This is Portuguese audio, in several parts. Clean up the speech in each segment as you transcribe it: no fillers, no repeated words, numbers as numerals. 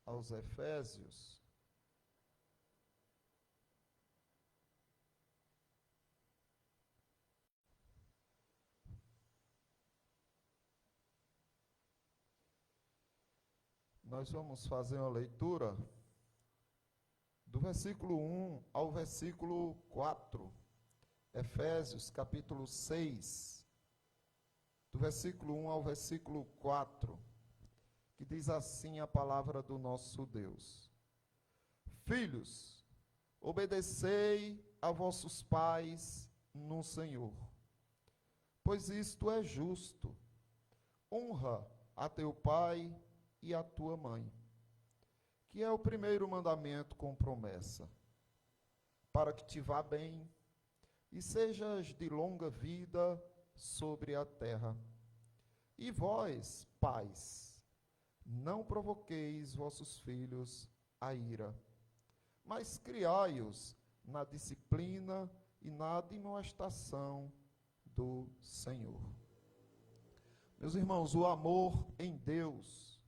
aos Efésios, nós vamos fazer uma leitura do versículo 1 ao versículo 4. Efésios, capítulo 6, do versículo 1 ao versículo 4, que diz assim a palavra do nosso Deus: Filhos, obedecei a vossos pais no Senhor, pois isto é justo. Honra a teu pai e a tua mãe, que é o primeiro mandamento com promessa, para que te vá bem e sejas de longa vida sobre a terra. E vós, pais, não provoqueis vossos filhos a ira, mas criai-os na disciplina e na admoestação do Senhor. Meus irmãos, o amor em Deus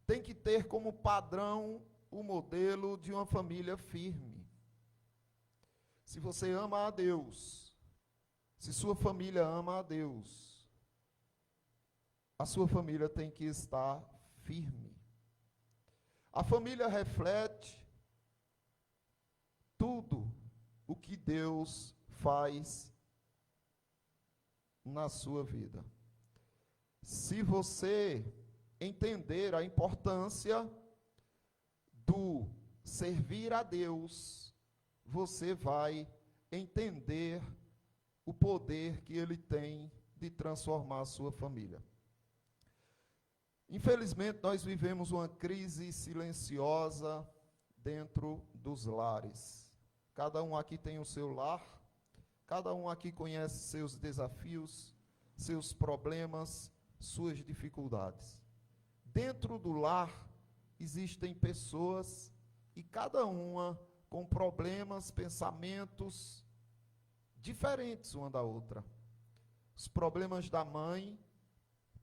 tem que ter como padrão o modelo de uma família firme. Se você ama a Deus, se sua família ama a Deus, a sua família tem que estar firme. A família reflete tudo o que Deus faz na sua vida. Se você entender a importância do servir a Deus, você vai entender o poder que Ele tem de transformar a sua família. Infelizmente, nós vivemos uma crise silenciosa dentro dos lares. Cada um aqui tem o seu lar, cada um aqui conhece seus desafios, seus problemas, suas dificuldades. Dentro do lar existem pessoas e cada uma com problemas, pensamentos diferentes uma da outra. Os problemas da mãe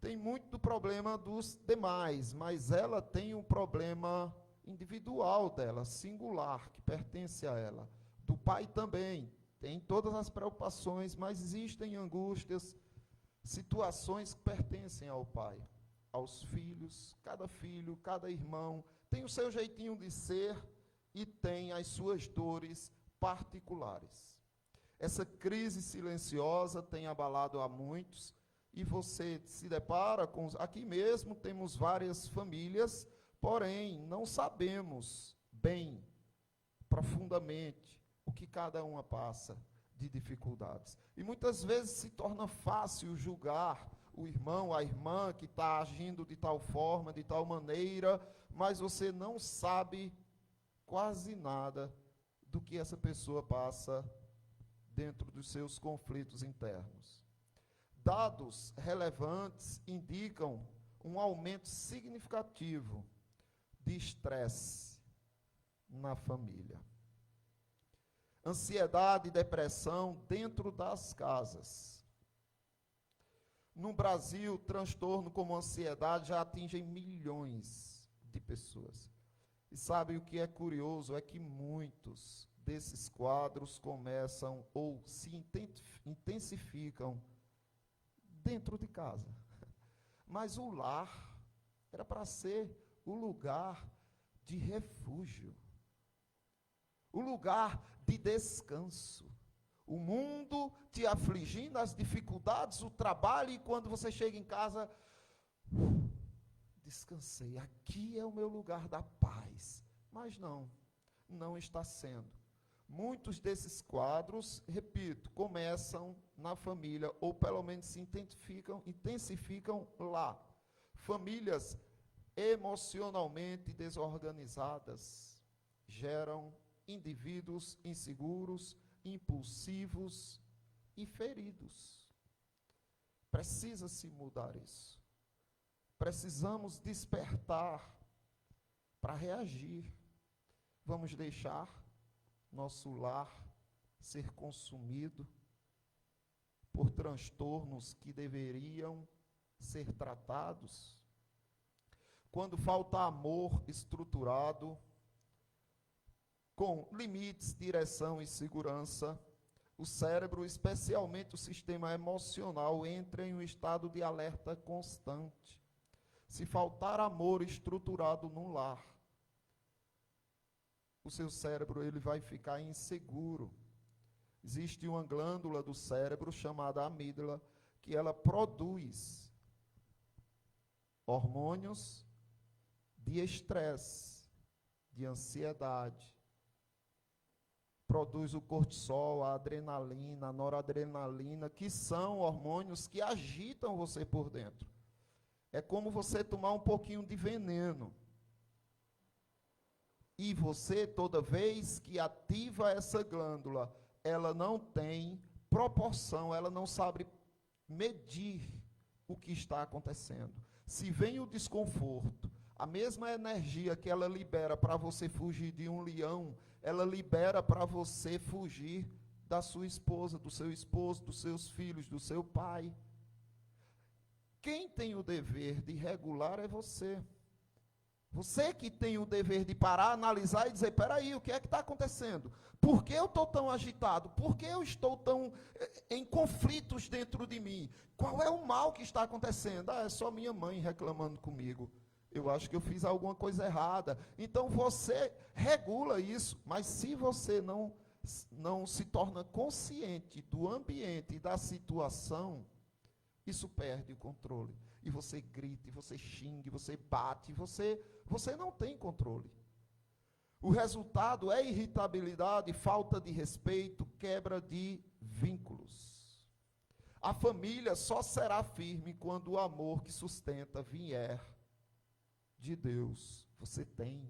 têm muito do problema dos demais, mas ela tem um problema individual dela, singular, que pertence a ela. Do pai também, tem todas as preocupações, mas existem angústias, situações que pertencem ao pai, aos filhos, cada irmão tem o seu jeitinho de ser e tem as suas dores particulares. Essa crise silenciosa tem abalado a muitos, e você se depara com... Aqui mesmo temos várias famílias, porém, não sabemos bem, profundamente, o que cada uma passa de dificuldades. E muitas vezes se torna fácil julgar o irmão, a irmã, que está agindo de tal forma, de tal maneira, mas você não sabe quase nada do que essa pessoa passa dentro dos seus conflitos internos. Dados relevantes indicam um aumento significativo de estresse na família. Ansiedade e depressão dentro das casas. No Brasil, transtorno como ansiedade já atingem milhões de pessoas. E sabe o que é curioso? É que muitos desses quadros começam ou se intensificam dentro de casa. Mas o lar era para ser o lugar de refúgio, o lugar de descanso. O mundo te afligindo, as dificuldades, o trabalho, e quando você chega em casa, descansei, aqui é o meu lugar da paz. Mas não está sendo. Muitos desses quadros, repito, começam na família, ou pelo menos se intensificam lá. Famílias emocionalmente desorganizadas geram indivíduos inseguros, impulsivos e feridos. Precisa-se mudar isso. Precisamos despertar para reagir. Vamos deixar nosso lar ser consumido por transtornos que deveriam ser tratados? quando falta amor estruturado, com limites, direção e segurança, o cérebro, especialmente o sistema emocional, entra em um estado de alerta constante. Se faltar amor estruturado no lar, o seu cérebro ele vai ficar inseguro. Existe uma glândula do cérebro chamada amígdala, que ela produz hormônios de estresse, de ansiedade. Produz o cortisol, a adrenalina, a noradrenalina, que são hormônios que agitam você por dentro. É como você tomar um pouquinho de veneno. E você, toda vez que ativa essa glândula, ela não tem proporção, ela não sabe medir o que está acontecendo. Se vem o desconforto, a mesma energia que ela libera para você fugir de um leão, ela libera para você fugir da sua esposa, do seu esposo, dos seus filhos, do seu pai. Quem tem o dever de regular é você. Você que tem o dever de parar, analisar e dizer, peraí, o que é que está acontecendo? Por que eu estou tão agitado? Por que eu estou tão em conflitos dentro de mim? Qual é o mal que está acontecendo? Ah, é só minha mãe reclamando comigo. Eu acho que eu fiz alguma coisa errada. Então você regula isso, mas se você não se torna consciente do ambiente e da situação, isso perde o controle. E você grita, e você xinga, e você bate, você não tem controle. O resultado é irritabilidade, falta de respeito, quebra de vínculos. A família só será firme quando o amor que sustenta vier de Deus. Você tem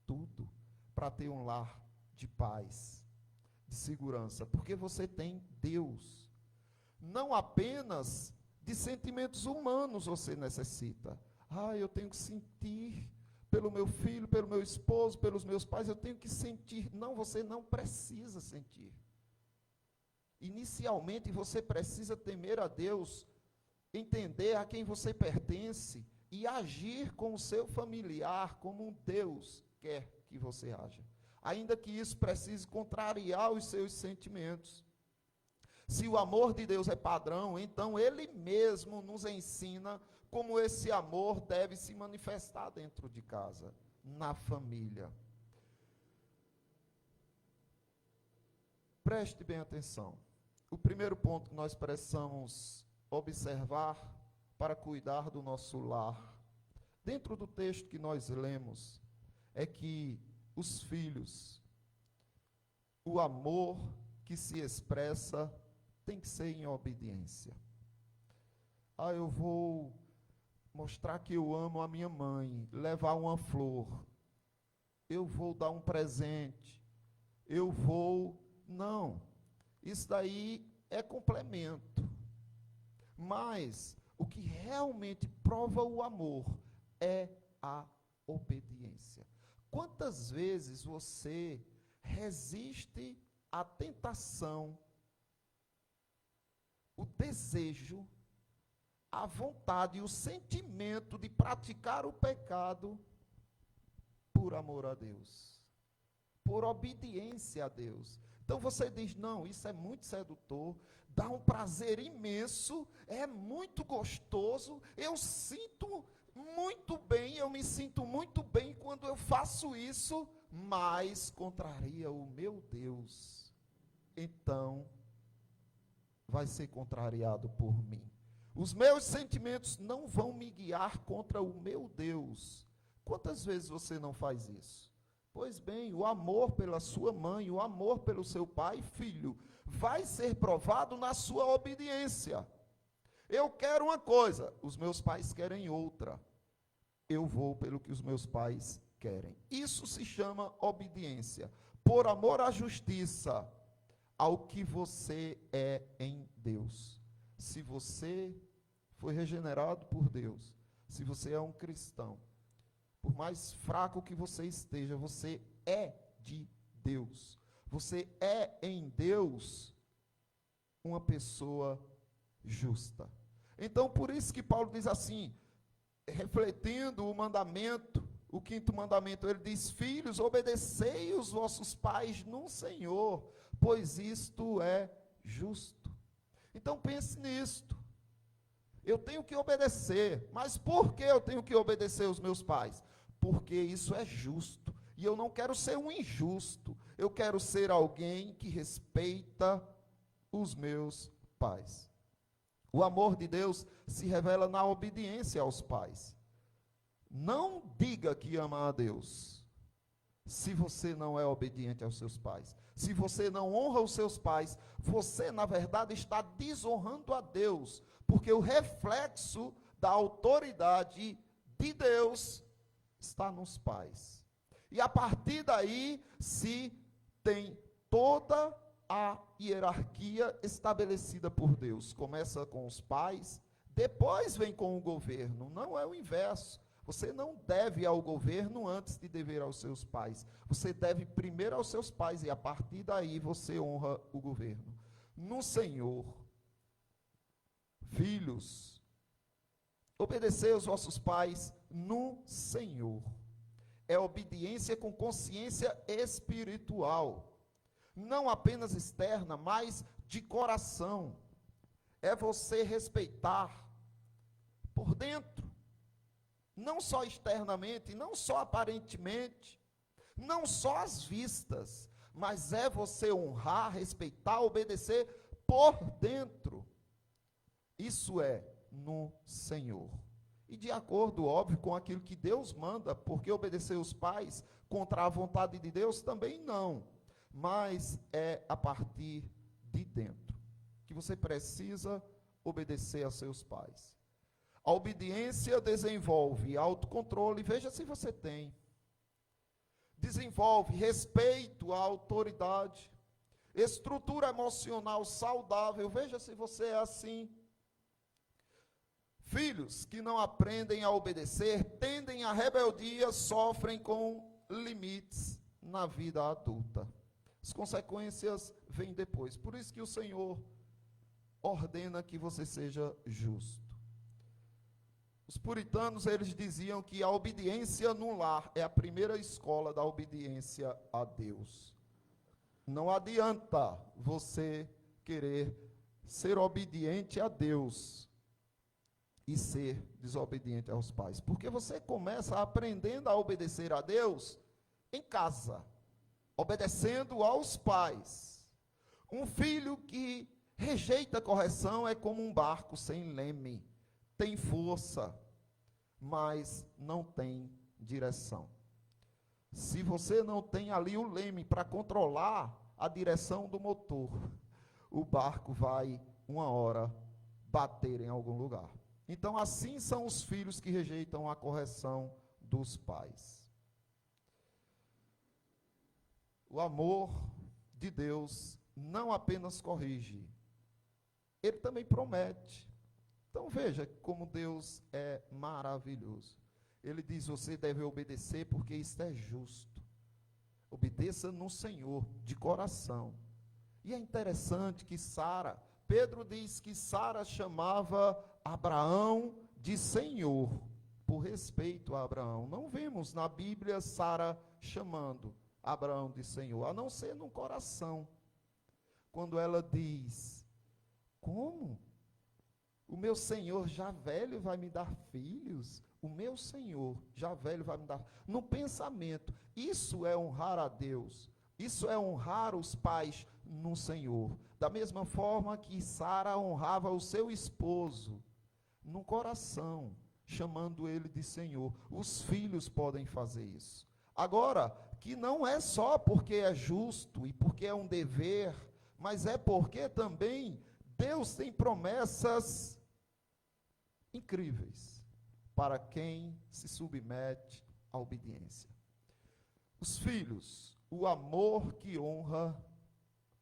tudo para ter um lar de paz, de segurança, porque você tem Deus. Não apenas de sentimentos humanos você necessita. Ah, eu tenho que sentir pelo meu filho, pelo meu esposo, pelos meus pais, eu tenho que sentir. Não, você não precisa sentir. Inicialmente, você precisa temer a Deus, entender a quem você pertence e agir com o seu familiar como um Deus quer que você haja. Ainda que isso precise contrariar os seus sentimentos. Se o amor de Deus é padrão, então Ele mesmo nos ensina como esse amor deve se manifestar dentro de casa, na família. Preste bem atenção. O primeiro ponto que nós precisamos observar para cuidar do nosso lar, dentro do texto que nós lemos, é que os filhos, o amor que se expressa tem que ser em obediência. Ah, eu vou mostrar que eu amo a minha mãe, levar uma flor, eu vou dar um presente, eu vou... Não, isso daí é complemento. Mas o que realmente prova o amor é a obediência. Quantas vezes você resiste à tentação, o desejo, a vontade e o sentimento de praticar o pecado por amor a Deus, por obediência a Deus? Então você diz, não, isso é muito sedutor, dá um prazer imenso, é muito gostoso, eu sinto muito bem, eu me sinto muito bem quando eu faço isso, mas contraria o meu Deus. Então, vai ser contrariado por mim. Os meus sentimentos não vão me guiar contra o meu Deus. Quantas vezes você não faz isso? Pois bem, o amor pela sua mãe, o amor pelo seu pai, filho, vai ser provado na sua obediência. Eu quero uma coisa, os meus pais querem outra. Eu vou pelo que os meus pais querem. Isso se chama obediência. Por amor à justiça, ao que você é em Deus. Se você foi regenerado por Deus, se você é um cristão, por mais fraco que você esteja, você é de Deus. Você é em Deus uma pessoa justa. Então, por isso que Paulo diz assim, refletindo o mandamento, o quinto mandamento, ele diz: filhos, obedecei os vossos pais no Senhor, pois isto é justo. Então pense nisto. Eu tenho que obedecer, mas por que eu tenho que obedecer os meus pais? Porque isso é justo, e eu não quero ser um injusto, eu quero ser alguém que respeita os meus pais. O amor de Deus se revela na obediência aos pais. Não diga que ama a Deus, se você não é obediente aos seus pais. Se você não honra os seus pais, você, na verdade, está desonrando a Deus, porque o reflexo da autoridade de Deus está nos pais. E a partir daí se tem toda a hierarquia estabelecida por Deus. Começa com os pais, depois vem com o governo. Não é o inverso. Você não deve ao governo antes de dever aos seus pais. Você deve primeiro aos seus pais e a partir daí você honra o governo. No Senhor, filhos, obedecei aos vossos pais no Senhor. É obediência com consciência espiritual. Não apenas externa, mas de coração. É você respeitar por dentro. Não só externamente, não só aparentemente, não só às vistas, mas é você honrar, respeitar, obedecer por dentro. Isso é no Senhor. E de acordo, óbvio, com aquilo que Deus manda, porque obedecer os pais contra a vontade de Deus também não, mas é a partir de dentro que você precisa obedecer a seus pais. A obediência desenvolve autocontrole, veja se você tem. Desenvolve respeito à autoridade, estrutura emocional saudável, veja se você é assim. Filhos que não aprendem a obedecer, tendem à rebeldia, sofrem com limites na vida adulta. As consequências vêm depois. Por isso que o Senhor ordena que você seja justo. Os puritanos, eles diziam que a obediência no lar é a primeira escola da obediência a Deus. Não adianta você querer ser obediente a Deus e ser desobediente aos pais, porque você começa aprendendo a obedecer a Deus em casa, obedecendo aos pais. Um filho que rejeita a correção é como um barco sem leme. Tem força, mas não tem direção. Se você não tem ali o leme para controlar a direção do motor, o barco vai, uma hora, bater em algum lugar. Então, assim são os filhos que rejeitam a correção dos pais. O amor de Deus não apenas corrige, ele também promete. Então veja como Deus é maravilhoso. Ele diz: você deve obedecer porque isto é justo. Obedeça no Senhor, de coração. E é interessante que Pedro diz que Sara chamava Abraão de Senhor, por respeito a Abraão. Não vemos na Bíblia Sara chamando Abraão de Senhor, a não ser no coração. Quando ela diz: como? O meu Senhor já velho vai me dar filhos? O meu Senhor já velho vai me dar... No pensamento, isso é honrar a Deus. Isso é honrar os pais no Senhor. Da mesma forma que Sara honrava o seu esposo no coração, chamando ele de Senhor. Os filhos podem fazer isso. Agora, que não é só porque é justo e porque é um dever, mas é porque também Deus tem promessas incríveis para quem se submete à obediência. Os filhos, o amor que honra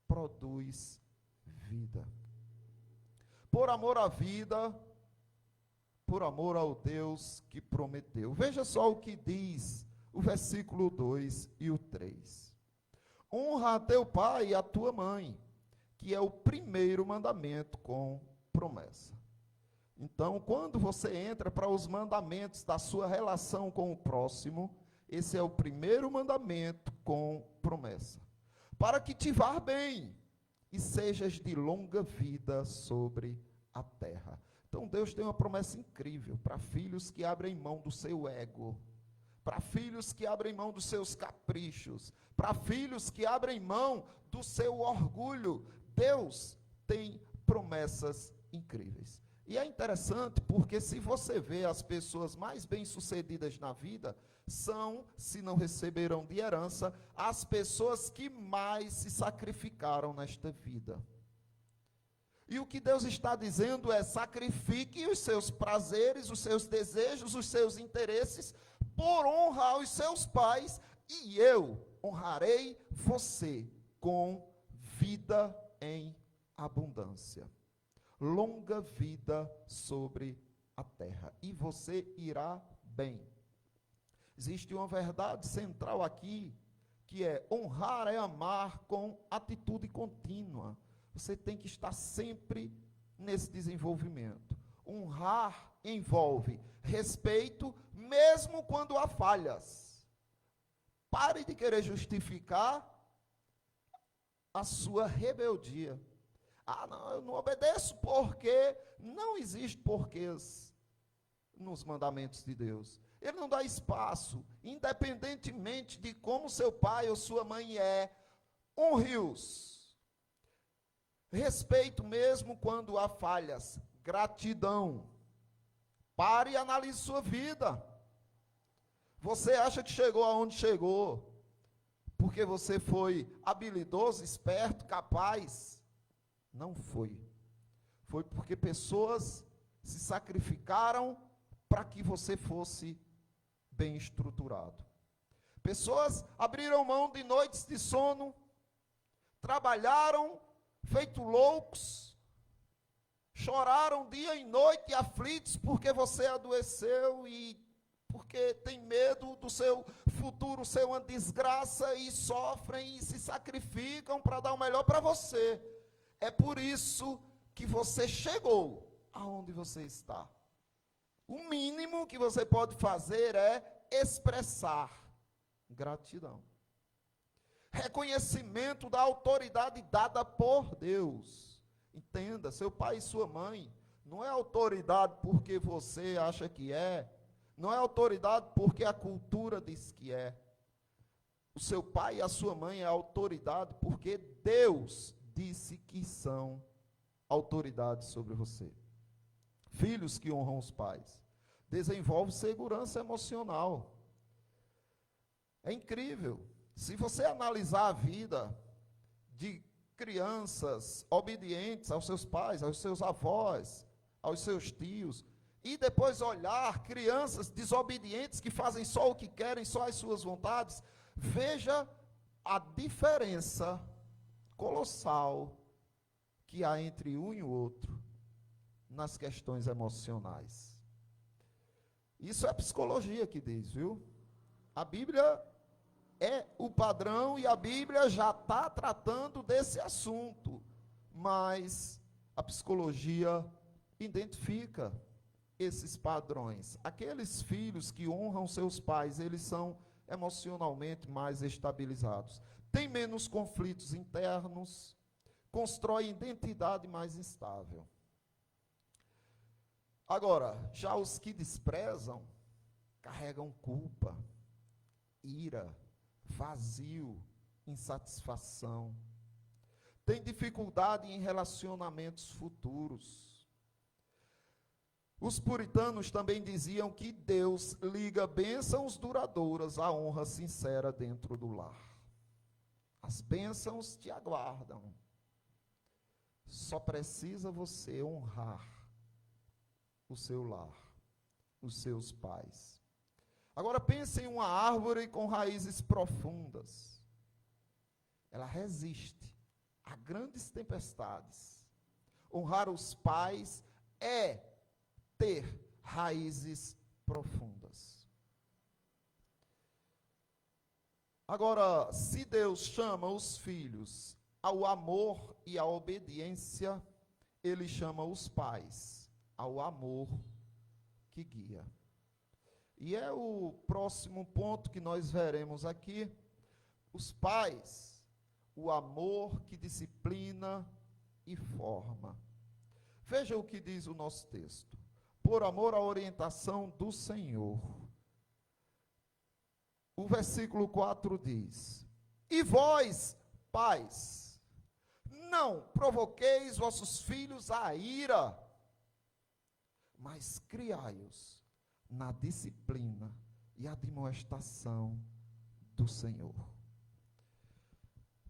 produz vida. Por amor à vida, por amor ao Deus que prometeu. Veja só o que diz o versículo 2 e o 3. Honra a teu pai e a tua mãe, que é o primeiro mandamento com promessa. Então, quando você entra para os mandamentos da sua relação com o próximo, esse é o primeiro mandamento com promessa. Para que te vá bem e sejas de longa vida sobre a terra. Então, Deus tem uma promessa incrível para filhos que abrem mão do seu ego, para filhos que abrem mão dos seus caprichos, para filhos que abrem mão do seu orgulho. Deus tem promessas incríveis. E é interessante porque se você vê as pessoas mais bem-sucedidas na vida, são, se não receberam de herança, as pessoas que mais se sacrificaram nesta vida. E o que Deus está dizendo é: sacrifique os seus prazeres, os seus desejos, os seus interesses, por honra aos seus pais, e eu honrarei você com vida em abundância. Longa vida sobre a terra, e você irá bem. Existe uma verdade central aqui, que é: honrar é amar com atitude contínua. Você tem que estar sempre nesse desenvolvimento. Honrar envolve respeito, mesmo quando há falhas. Pare de querer justificar a sua rebeldia. Ah, não, eu não obedeço porque não existe porquês nos mandamentos de Deus. Ele não dá espaço, independentemente de como seu pai ou sua mãe é, honre-os. Respeito mesmo quando há falhas. Gratidão. Pare e analise sua vida. Você acha que chegou aonde chegou porque você foi habilidoso, esperto, capaz? Não foi. Foi porque pessoas se sacrificaram para que você fosse bem estruturado. Pessoas abriram mão de noites de sono, trabalharam feito loucos, choraram dia e noite aflitos porque você adoeceu e porque tem medo do seu futuro ser uma desgraça, e sofrem e se sacrificam para dar o melhor para você. É por isso que você chegou aonde você está. O mínimo que você pode fazer é expressar gratidão. Reconhecimento da autoridade dada por Deus. Entenda, seu pai e sua mãe não é autoridade porque você acha que é, não é autoridade porque a cultura diz que é. O seu pai e a sua mãe é autoridade porque Deus disse que são autoridades sobre você. Filhos que honram os pais desenvolvem segurança emocional. É incrível. Se você analisar a vida de crianças obedientes aos seus pais, aos seus avós, aos seus tios, e depois olhar crianças desobedientes que fazem só o que querem, só as suas vontades, veja a diferença colossal que há entre um e o outro nas questões emocionais. Isso é a psicologia que diz, viu? A Bíblia é o padrão e a Bíblia já está tratando desse assunto, mas a psicologia identifica esses padrões. Aqueles filhos que honram seus pais, eles são emocionalmente mais estabilizados, têm menos conflitos internos, constroem identidade mais instável. Agora, já os que desprezam, carregam culpa, ira, vazio, insatisfação, têm dificuldade em relacionamentos futuros. Os puritanos também diziam que Deus liga bênçãos duradouras à honra sincera dentro do lar. As bênçãos te aguardam. Só precisa você honrar o seu lar, os seus pais. Agora pense em uma árvore com raízes profundas. Ela resiste a grandes tempestades. Honrar os pais é ter raízes profundas. Agora, se Deus chama os filhos ao amor e à obediência, Ele chama os pais ao amor que guia. E é o próximo ponto que nós veremos aqui. Os pais, o amor que disciplina e forma. Veja o que diz o nosso texto. Por amor à orientação do Senhor. O versículo 4 diz: e vós, pais, não provoqueis vossos filhos à ira, mas criai-os na disciplina e admoestação do Senhor.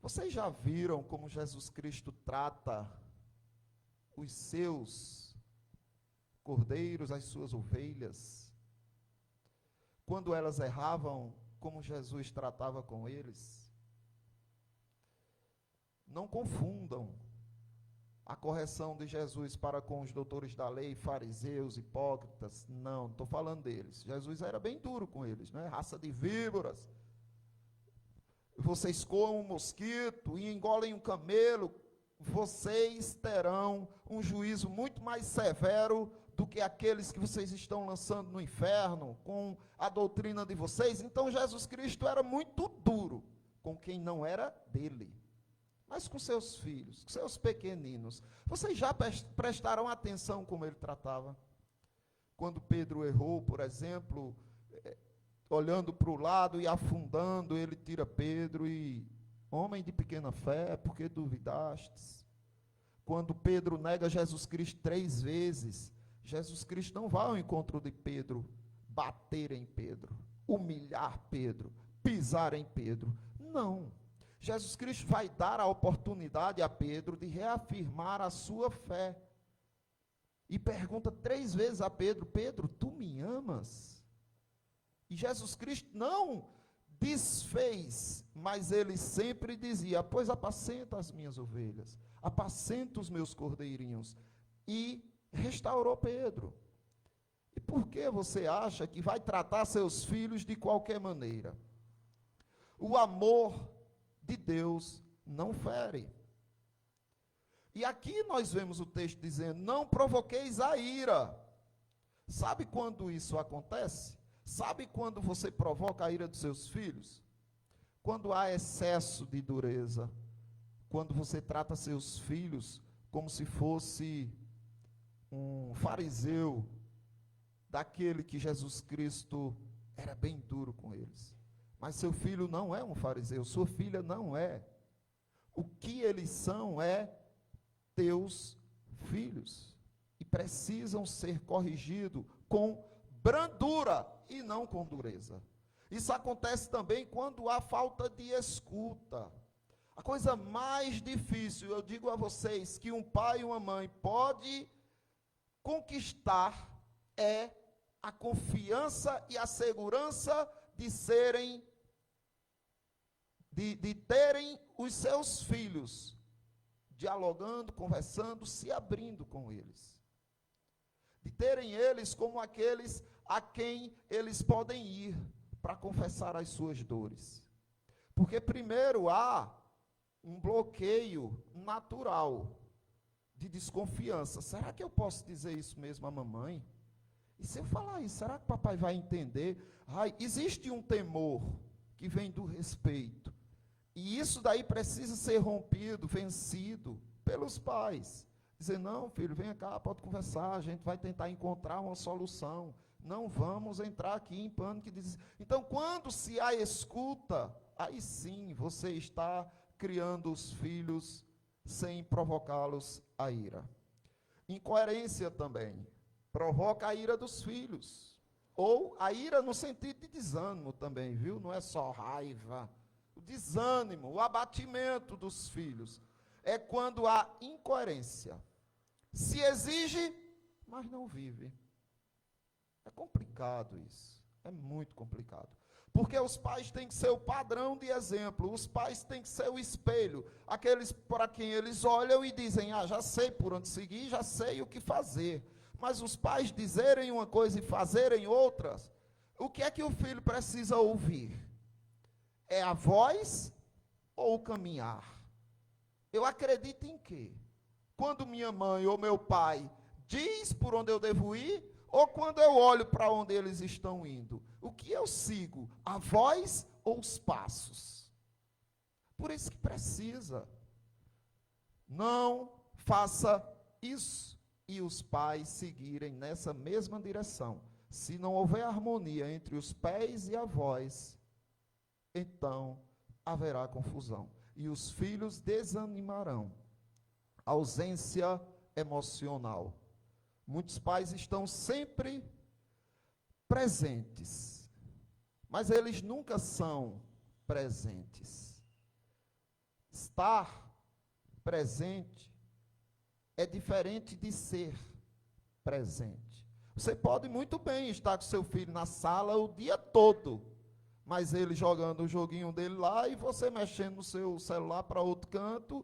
Vocês já viram como Jesus Cristo trata os seus cordeiros, as suas ovelhas? Quando elas erravam, como Jesus tratava com eles? Não confundam a correção de Jesus para com os doutores da lei, fariseus, hipócritas. Não estou falando deles. Jesus era bem duro com eles, né? Raça de víboras. Vocês coam um mosquito e engolem um camelo, vocês terão um juízo muito mais severo do que aqueles que vocês estão lançando no inferno, com a doutrina de vocês. Então Jesus Cristo era muito duro com quem não era dele, mas com seus filhos, com seus pequeninos. Vocês já prestaram atenção como ele tratava? Quando Pedro errou, por exemplo, olhando para o lado e afundando, ele tira Pedro e: homem de pequena fé, por que duvidastes? Quando Pedro nega Jesus Cristo 3 vezes, Jesus Cristo não vai ao encontro de Pedro, bater em Pedro, humilhar Pedro, pisar em Pedro. Não. Jesus Cristo vai dar a oportunidade a Pedro de reafirmar a sua fé. E pergunta 3 vezes a Pedro: Pedro, tu me amas? E Jesus Cristo não desfez, mas ele sempre dizia: pois apacenta as minhas ovelhas, apacenta os meus cordeirinhos. E restaurou Pedro. E por que você acha que vai tratar seus filhos de qualquer maneira? O amor de Deus não fere. E aqui nós vemos o texto dizendo: não provoqueis a ira. Sabe quando isso acontece? Sabe quando você provoca a ira dos seus filhos? Quando há excesso de dureza. Quando você trata seus filhos como se fosse um fariseu, daquele que Jesus Cristo era bem duro com eles. Mas seu filho não é um fariseu, sua filha não é. O que eles são é teus filhos. E precisam ser corrigidos com brandura e não com dureza. Isso acontece também quando há falta de escuta. A coisa mais difícil, eu digo a vocês, que um pai e uma mãe pode conquistar é a confiança e a segurança de terem os seus filhos dialogando, conversando, se abrindo com eles. De terem eles como aqueles a quem eles podem ir para confessar as suas dores. Porque primeiro há um bloqueio natural de desconfiança. Será que eu posso dizer isso mesmo à mamãe? E se eu falar isso, será que papai vai entender? Existe um temor que vem do respeito. E isso daí precisa ser rompido, vencido pelos pais. Dizer: não, filho, vem cá, pode conversar, a gente vai tentar encontrar uma solução. Não vamos entrar aqui em pânico. Então, quando se há escuta, aí sim você está criando os filhos sem provocá-los a ira. Incoerência também provoca a ira dos filhos. Ou a ira no sentido de desânimo também, viu? Não é só raiva. O desânimo, o abatimento dos filhos é quando há incoerência. Se exige, mas não vive. É complicado isso, é muito complicado. Porque os pais têm que ser o padrão de exemplo, os pais têm que ser o espelho, aqueles para quem eles olham e dizem: já sei por onde seguir, já sei o que fazer. Mas os pais dizerem uma coisa e fazerem outras, o que é que o filho precisa ouvir? É a voz ou o caminhar? Eu acredito em quê? Quando minha mãe ou meu pai diz por onde eu devo ir, ou quando eu olho para onde eles estão indo? O que eu sigo? A voz ou os passos? Por isso que precisa. Não faça isso e os pais seguirem nessa mesma direção. Se não houver harmonia entre os pés e a voz, então haverá confusão. E os filhos desanimarão. Ausência emocional. Muitos pais estão sempre presentes, mas eles nunca são presentes. Estar presente é diferente de ser presente. Você pode muito bem estar com seu filho na sala o dia todo, mas ele jogando o joguinho dele lá e você mexendo no seu celular para outro canto,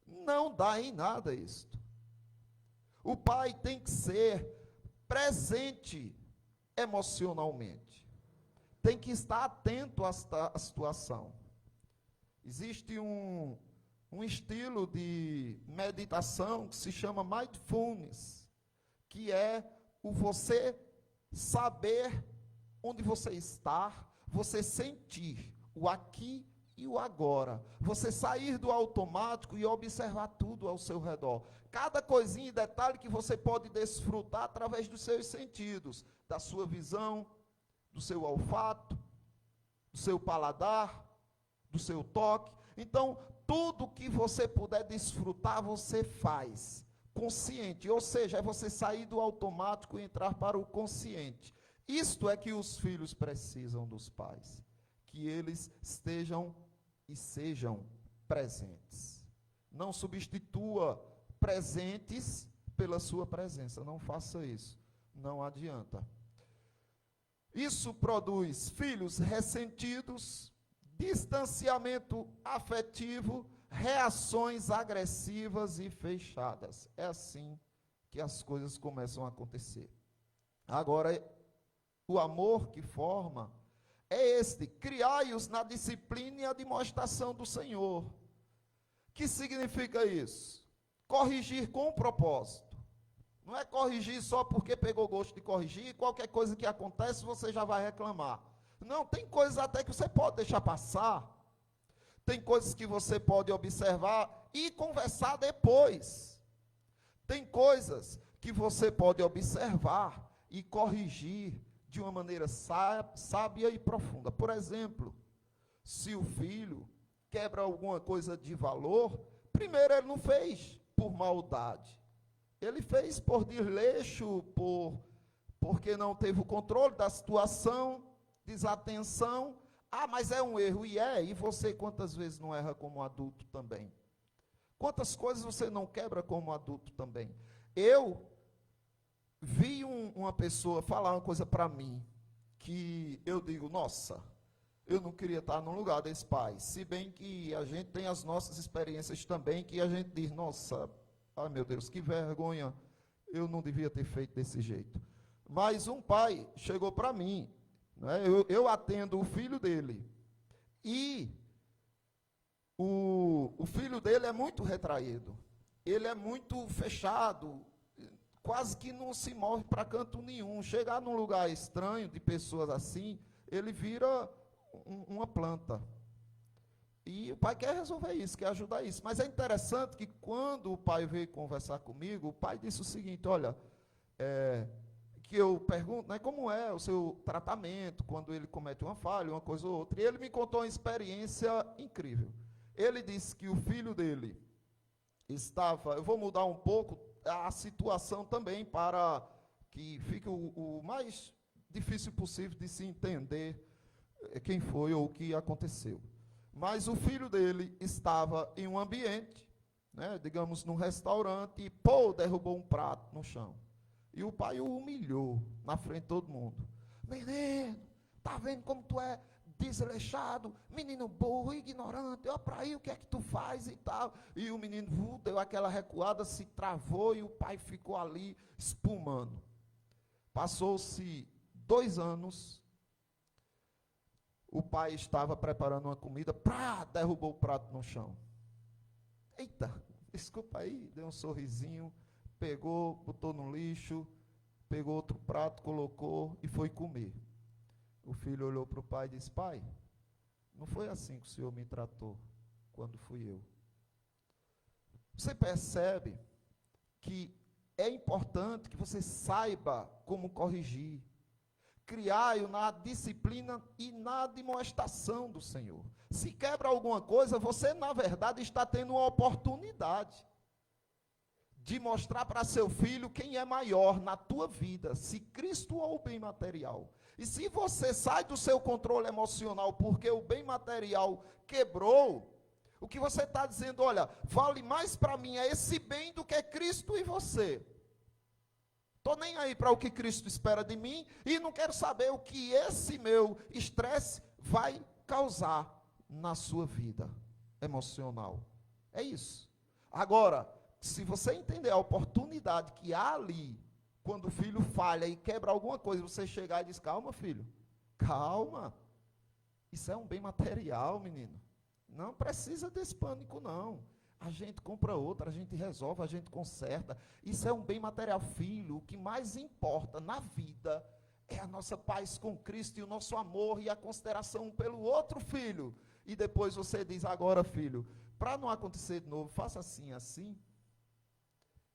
não dá em nada isto. O pai tem que ser presente emocionalmente. Tem que estar atento à situação. Existe um estilo de meditação que se chama mindfulness, que é o você saber onde você está, você sentir o aqui e o agora. Você sair do automático e observar tudo ao seu redor. Cada coisinha e detalhe que você pode desfrutar através dos seus sentidos, da sua visão, do seu olfato, do seu paladar, do seu toque. Então, tudo que você puder desfrutar, você faz consciente, ou seja, é você sair do automático e entrar para o consciente. Isto é que os filhos precisam dos pais, que eles estejam e sejam presentes. Não substitua presentes pela sua presença, não faça isso, não adianta. Isso produz filhos ressentidos, distanciamento afetivo, reações agressivas e fechadas. É assim que as coisas começam a acontecer. Agora, o amor que forma é este: criai-os na disciplina e a demonstração do Senhor. Que significa isso? Corrigir com propósito. Não é corrigir só porque pegou gosto de corrigir, e qualquer coisa que acontece você já vai reclamar. Não, tem coisas até que você pode deixar passar. Tem coisas que você pode observar e conversar depois. Tem coisas que você pode observar e corrigir de uma maneira sábia e profunda. Por exemplo, se o filho quebra alguma coisa de valor, primeiro ele não fez por maldade. Ele fez por desleixo, porque não teve o controle da situação, desatenção. Ah, mas é um erro, e você quantas vezes não erra como adulto também? Quantas coisas você não quebra como adulto também? Eu vi uma pessoa falar uma coisa para mim, que eu digo, nossa, eu não queria estar no lugar desse pai, se bem que a gente tem as nossas experiências também, que a gente diz, nossa, ai meu Deus, que vergonha, eu não devia ter feito desse jeito. Mas um pai chegou para mim, né, eu atendo o filho dele, e o filho dele é muito retraído, ele é muito fechado, quase que não se move para canto nenhum. Chegar num lugar estranho, de pessoas assim, ele vira uma planta. E o pai quer resolver isso, quer ajudar isso. Mas é interessante que quando o pai veio conversar comigo, o pai disse o seguinte, olha, que eu pergunto, né, como é o seu tratamento, quando ele comete uma falha, uma coisa ou outra. E ele me contou uma experiência incrível. Ele disse que o filho dele estava, eu vou mudar um pouco a situação também para que fique o mais difícil possível de se entender quem foi ou o que aconteceu. Mas o filho dele estava em um ambiente, né, digamos, num restaurante, e derrubou um prato no chão. E o pai o humilhou na frente de todo mundo. Menino, tá vendo como tu é desleixado, menino burro, ignorante, olha para aí o que é que tu faz e tal. E o menino deu aquela recuada, se travou e o pai ficou ali espumando. Passou-se 2 anos, o pai estava preparando uma comida, derrubou o prato no chão. Eita, desculpa aí, deu um sorrisinho, pegou, botou no lixo, pegou outro prato, colocou e foi comer. O filho olhou para o pai e disse: pai, não foi assim que o senhor me tratou quando fui eu. Você percebe que é importante que você saiba como corrigir. Criai-o na disciplina e na admoestação do Senhor. Se quebra alguma coisa, você na verdade está tendo uma oportunidade de mostrar para seu filho quem é maior na tua vida, se Cristo ou o bem material. E se você sai do seu controle emocional porque o bem material quebrou, o que você está dizendo, olha, vale mais para mim é esse bem do que Cristo e você. Estou nem aí para o que Cristo espera de mim e não quero saber o que esse meu estresse vai causar na sua vida emocional. É isso. Agora, se você entender a oportunidade que há ali, quando o filho falha e quebra alguma coisa, você chegar e diz: calma, filho, calma. Isso é um bem material, menino. Não precisa desse pânico, não. A gente compra outra, a gente resolve, a gente conserta. Isso é um bem material. Filho, o que mais importa na vida é a nossa paz com Cristo e o nosso amor e a consideração um pelo outro, filho. E depois você diz: agora, filho, para não acontecer de novo, faça assim, assim.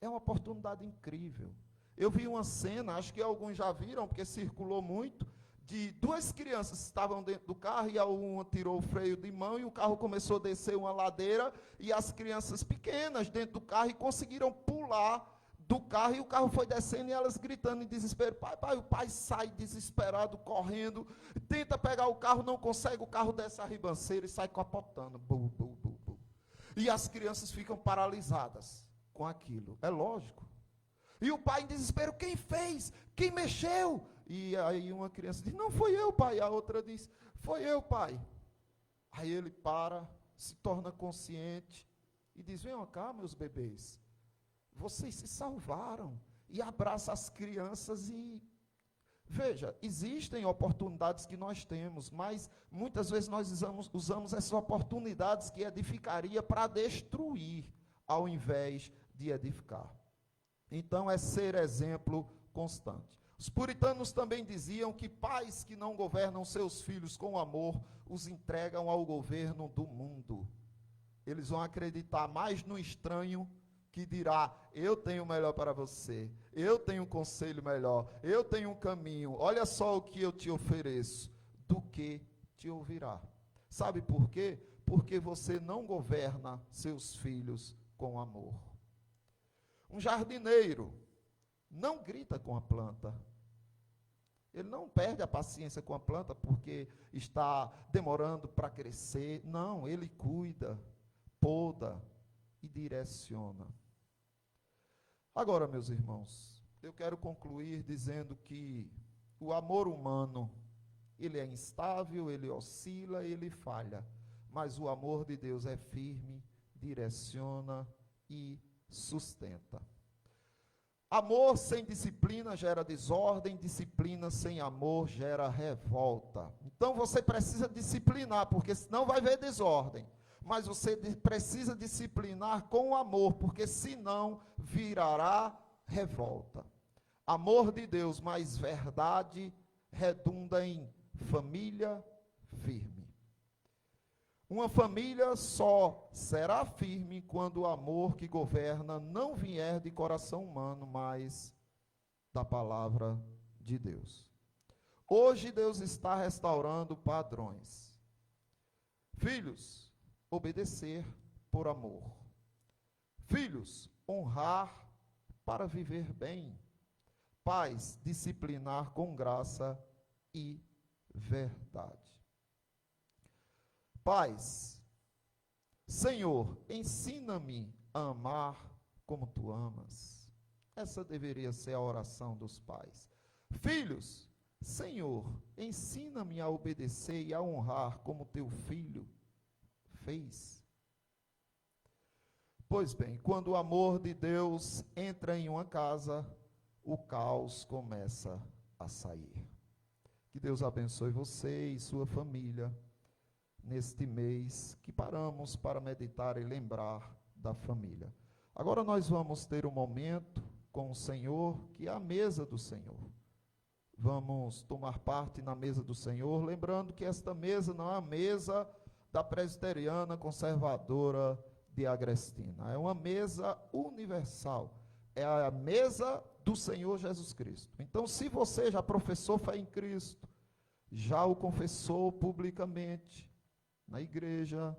É uma oportunidade incrível. Eu vi uma cena, acho que alguns já viram, porque circulou muito, de duas crianças que estavam dentro do carro e uma tirou o freio de mão e o carro começou a descer uma ladeira e as crianças pequenas dentro do carro e conseguiram pular do carro e o carro foi descendo e elas gritando em desespero: pai, pai. O pai sai desesperado, correndo, tenta pegar o carro, não consegue, o carro desce a ribanceira e sai capotando. Bu, bu, bu, bu. E as crianças ficam paralisadas com aquilo, é lógico. E o pai em desespero: quem fez? Quem mexeu? E aí uma criança diz: não foi eu, pai. A outra diz: foi eu, pai. Aí ele para, se torna consciente e diz: venham cá, meus bebês, vocês se salvaram. E abraça as crianças e... Veja, existem oportunidades que nós temos, mas muitas vezes nós usamos essas oportunidades que edificaria para destruir, ao invés de edificar. Então é ser exemplo constante. Os puritanos também diziam que pais que não governam seus filhos com amor, os entregam ao governo do mundo. Eles vão acreditar mais no estranho, que dirá: eu tenho o melhor para você, eu tenho um conselho melhor, eu tenho um caminho, olha só o que eu te ofereço, do que te ouvirá. Sabe por quê? Porque você não governa seus filhos com amor. Um jardineiro não grita com a planta. Ele não perde a paciência com a planta porque está demorando para crescer. Não, ele cuida, poda e direciona. Agora, meus irmãos, eu quero concluir dizendo que o amor humano, ele é instável, ele oscila, ele falha. Mas o amor de Deus é firme, direciona e sustenta. Amor sem disciplina gera desordem, disciplina sem amor gera revolta. Então você precisa disciplinar, porque senão vai haver desordem. Mas você precisa disciplinar com amor, porque senão virará revolta. Amor de Deus mais verdade redunda em família firme. Uma família só será firme quando o amor que governa não vier de coração humano, mas da palavra de Deus. Hoje Deus está restaurando padrões. Filhos, obedecer por amor. Filhos, honrar para viver bem. Pais, disciplinar com graça e verdade. Pais, Senhor, ensina-me a amar como tu amas. Essa deveria ser a oração dos pais. Filhos, Senhor, ensina-me a obedecer e a honrar como teu filho fez. Pois bem, quando o amor de Deus entra em uma casa, o caos começa a sair. Que Deus abençoe você e sua família neste mês que paramos para meditar e lembrar da família. Agora nós vamos ter um momento com o Senhor, que é a mesa do Senhor. Vamos tomar parte na mesa do Senhor, lembrando que esta mesa não é a mesa da presbiteriana conservadora de Agrestina, é uma mesa universal, é a mesa do Senhor Jesus Cristo. Então, se você já professou fé em Cristo, já o confessou publicamente na igreja,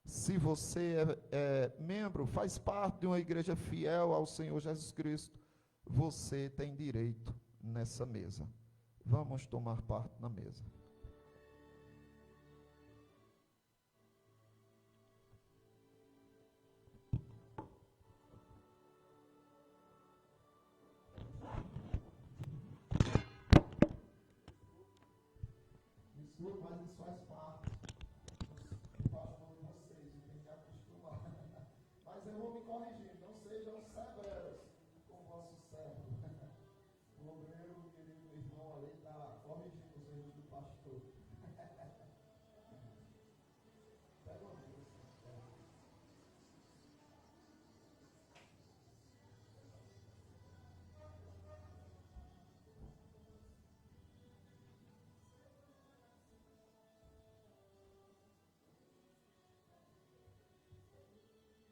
se você é membro, faz parte de uma igreja fiel ao Senhor Jesus Cristo, você tem direito nessa mesa. Vamos tomar parte na mesa. Desculpa, mas isso faz parte do pastor de vocês, e tem que acostumar. Mas eu vou me corrigir, não sejam severos com o vosso servo. O obreiro, querido irmão, ali está corrigindo os erros do pastor. Pega uma vez.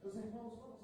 Meus irmãos, vamos